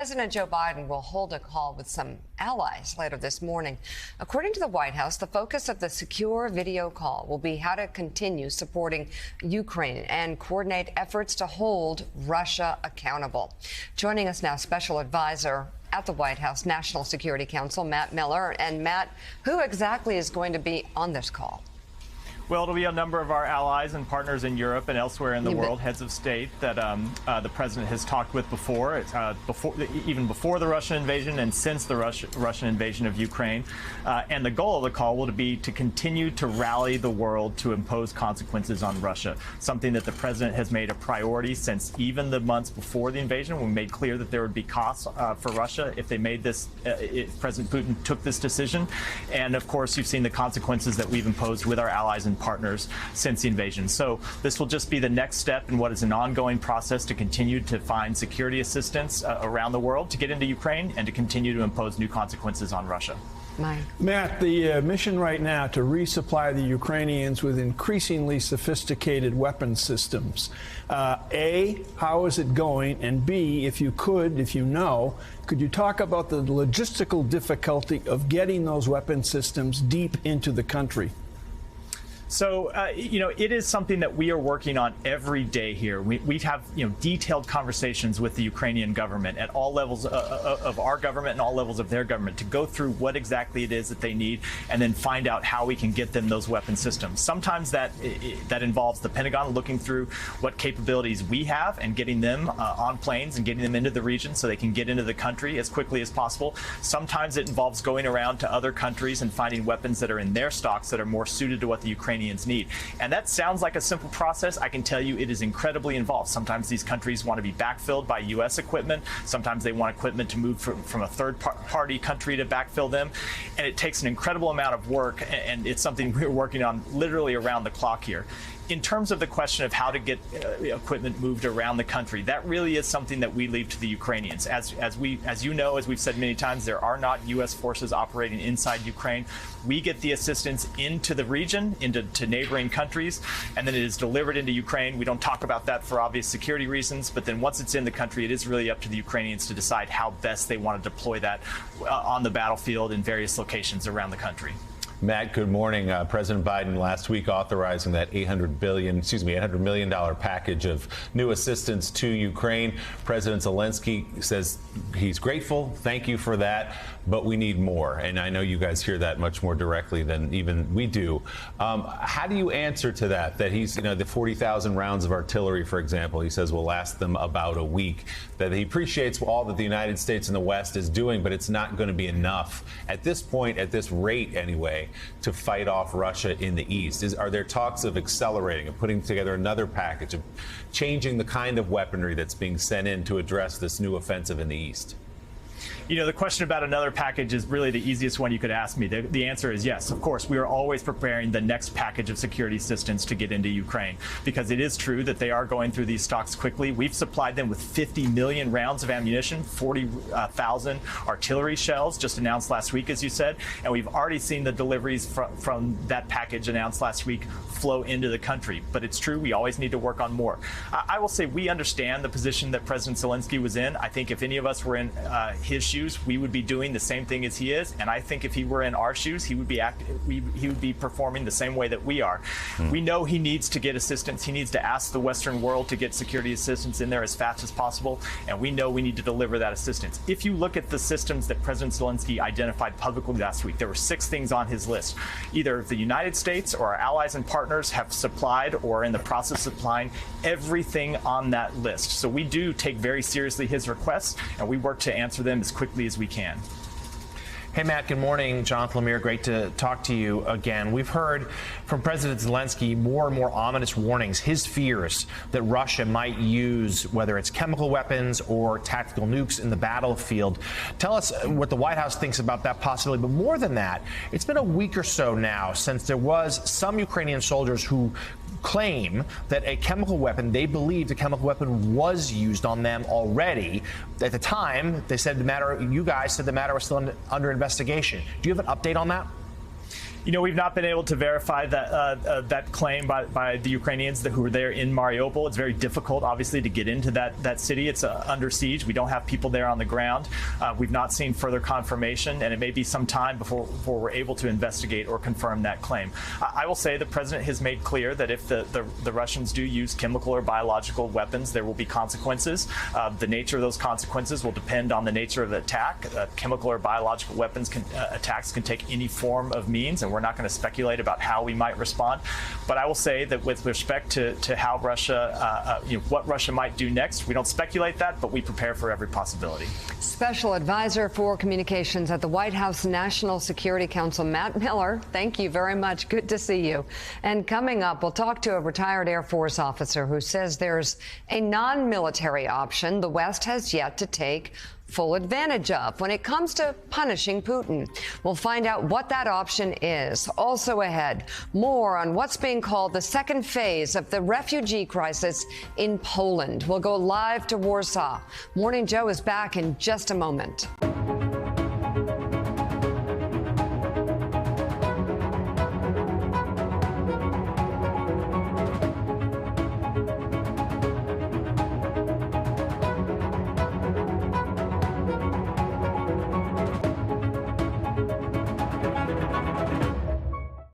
President Joe Biden will hold a call with some allies later this morning. According to the White House, the focus of the secure video call will be how to continue supporting Ukraine and coordinate efforts to hold Russia accountable. Joining us now, Special Advisor at the White House National Security Council, Matt Miller. And Matt, who exactly is going to be on this call? Well, it'll be a number of our allies and partners in Europe and elsewhere in the world, heads of state that the president has talked with before, even before the Russian invasion and since the Russian invasion of Ukraine. And the goal of the call will be to continue to rally the world to impose consequences on Russia, something that the president has made a priority since even the months before the invasion. We made clear that there would be costs for Russia if they made this, if President Putin took this decision. And of course, you've seen the consequences that we've imposed with our allies and partners since the invasion. So this will just be the next step in what is an ongoing process to continue to find security assistance around the world to get into Ukraine and to continue to impose new consequences on Russia. Matt, the mission right now to resupply the Ukrainians with increasingly sophisticated weapon systems. A, how is it going? And B, if you know, could you talk about the logistical difficulty of getting those weapon systems deep into the country? So, it is something that we are working on every day here. We have, detailed conversations with the Ukrainian government at all levels of our government and all levels of their government to go through what exactly it is that they need and then find out how we can get them those weapon systems. Sometimes that involves the Pentagon looking through what capabilities we have and getting them on planes and getting them into the region so they can get into the country as quickly as possible. Sometimes it involves going around to other countries and finding weapons that are in their stocks that are more suited to what the Ukrainians need. And that sounds like a simple process. I can tell you it is incredibly involved. Sometimes these countries want to be backfilled by U.S. equipment. Sometimes they want equipment to move from a third-party country to backfill them. And it takes an incredible amount of work, and it's something we're working on literally around the clock here. In terms of the question of how to get equipment moved around the country, that really is something that we leave to the Ukrainians. As you know, as we've said many times, there are not U.S. forces operating inside Ukraine. We get the assistance into the region, to neighboring countries, and then it is delivered into Ukraine. We don't talk about that for obvious security reasons, but then once it's in the country, it is really up to the Ukrainians to decide how best they want to deploy that on the battlefield in various locations around the country. Matt, good morning. President Biden last week authorizing that $800 million package of new assistance to Ukraine. President Zelensky says he's grateful. Thank you for that. But we need more. And I know you guys hear that much more directly than even we do. How do you answer to that? That he's, the 40,000 rounds of artillery, for example, he says will last them about a week. That he appreciates all that the United States and the West is doing, but it's not going to be enough at this point, at this rate anyway, to fight off Russia in the East. Are there talks of accelerating, of putting together another package, of changing the kind of weaponry that's being sent in to address this new offensive in the East? The question about another package is really the easiest one you could ask me. The answer is yes. Of course, we are always preparing the next package of security assistance to get into Ukraine, because it is true that they are going through these stocks quickly. We've supplied them with 50 million rounds of ammunition, 40,000 artillery shells, just announced last week, as you said, and we've already seen the deliveries from that package announced last week flow into the country. But it's true, we always need to work on more. I will say we understand the position that President Zelensky was in. I think if any of us were in his shoes, we would be doing the same thing as he is, and I think if he were in our shoes, he would be performing the same way that we are. We know he needs to get assistance. He needs to ask the Western world to get security assistance in there as fast as possible, and we know we need to deliver that assistance. If you look at the systems that President Zelensky identified publicly last week, there were 6 things on his list. Either the United States or our allies and partners have supplied or are in the process of supplying everything on that list. So we do take very seriously his requests, and we work to answer them as quickly as we can. Hey, Matt, good morning. Jonathan Lemire, great to talk to you again. We've heard from President Zelensky more and more ominous warnings, his fears that Russia might use, whether it's chemical weapons or tactical nukes in the battlefield. Tell us what the White House thinks about that possibility. But more than that, it's been a week or so now since there was some Ukrainian soldiers who claim that a chemical weapon, they believed a chemical weapon was used on them already. At the time, they said you guys said the matter was still under investigation. Do you have an update on that? We've not been able to verify that claim by the Ukrainians who were there in Mariupol. It's very difficult, obviously, to get into that city. It's under siege. We don't have people there on the ground. We've not seen further confirmation, and it may be some time before we're able to investigate or confirm that claim. I will say the president has made clear that if the Russians do use chemical or biological weapons, there will be consequences. The nature of those consequences will depend on the nature of the attack. Chemical or biological weapons attacks can take any form of means, and we're not going to speculate about how we might respond. But I will say that with respect to how Russia, what Russia might do next, we don't speculate that, but we prepare for every possibility. Special Advisor for Communications at the White House National Security Council, Matt Miller, thank you very much. Good to see you. And coming up, we'll talk to a retired Air Force officer who says there's a non-military option the West has yet to take full advantage of when it comes to punishing Putin. We'll find out what that option is. Also ahead, more on what's being called the second phase of the refugee crisis in Poland. We'll go live to Warsaw. Morning Joe is back in just a moment.